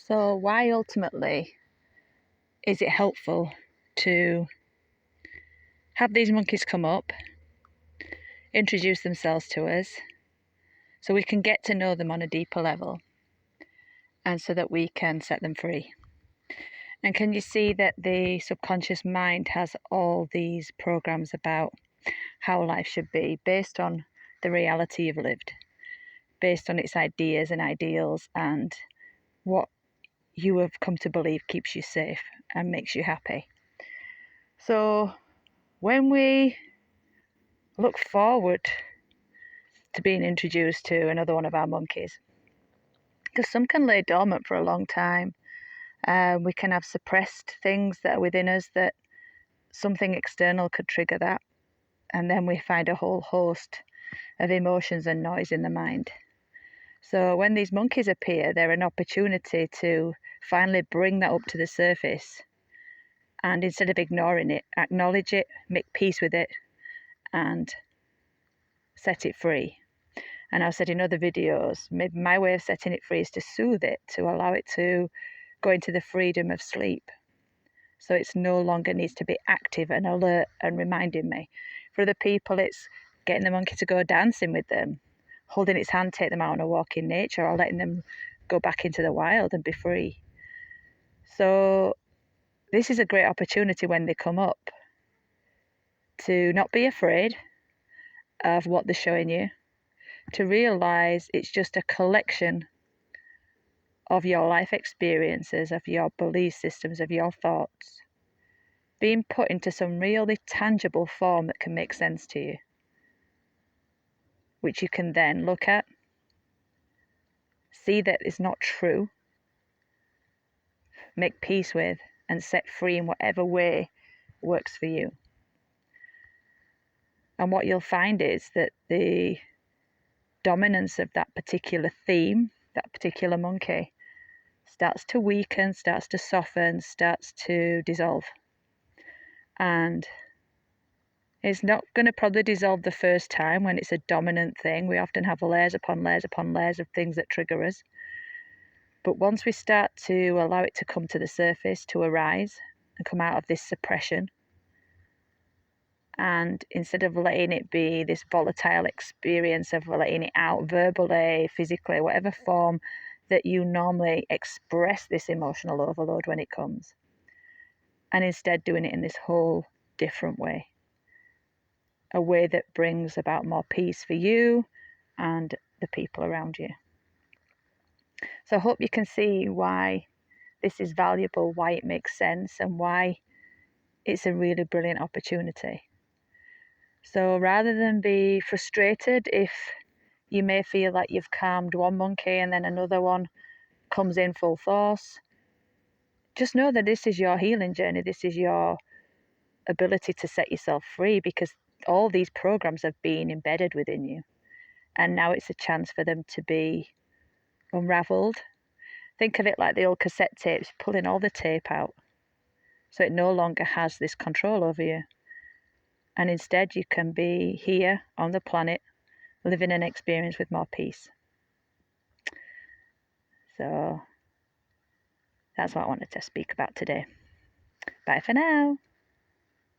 So why ultimately is it helpful to have these monkeys come up, introduce themselves to us, so we can get to know them on a deeper level and so that we can set them free? And can you see that the subconscious mind has all these programs about how life should be based on the reality you've lived, based on its ideas and ideals and what you have come to believe keeps you safe and makes you happy. So when we look forward to being introduced to another one of our monkeys, because some can lay dormant for a long time, we can have suppressed things that are within us that something external could trigger that, and then we find a whole host of emotions and noise in the mind. So when these monkeys appear, they're an opportunity to finally bring that up to the surface, and instead of ignoring it, acknowledge it, make peace with it, and set it free. And I've said in other videos, maybe my way of setting it free is to soothe it, to allow it to go into the freedom of sleep. So it's no longer needs to be active and alert and reminding me. For other people, it's getting the monkey to go dancing with them, holding its hand, take them out on a walk in nature, or letting them go back into the wild and be free. So this is a great opportunity when they come up to not be afraid of what they're showing you, to realize it's just a collection of your life experiences, of your belief systems, of your thoughts, being put into some really tangible form that can make sense to you, which you can then look at, see that it's not true, make peace with, and set free in whatever way works for you. And what you'll find is that the dominance of that particular theme, that particular monkey, starts to weaken, starts to soften, starts to dissolve. And it's not going to probably dissolve the first time when it's a dominant thing. We often have layers upon layers upon layers of things that trigger us. But once we start to allow it to come to the surface, to arise and come out of this suppression, and instead of letting it be this volatile experience of letting it out verbally, physically, whatever form that you normally express this emotional overload when it comes, and instead doing it in this whole different way, a way that brings about more peace for you and the people around you. So I hope you can see why this is valuable, why it makes sense, and why it's a really brilliant opportunity. So rather than be frustrated if you may feel like you've calmed one monkey and then another one comes in full force, just know that this is your healing journey. This is your ability to set yourself free, because all these programs have been embedded within you. And now it's a chance for them to be unraveled. Think of it like the old cassette tapes, pulling all the tape out. So it no longer has this control over you. And instead you can be here on the planet, living an experience with more peace. So that's what I wanted to speak about today. Bye for now.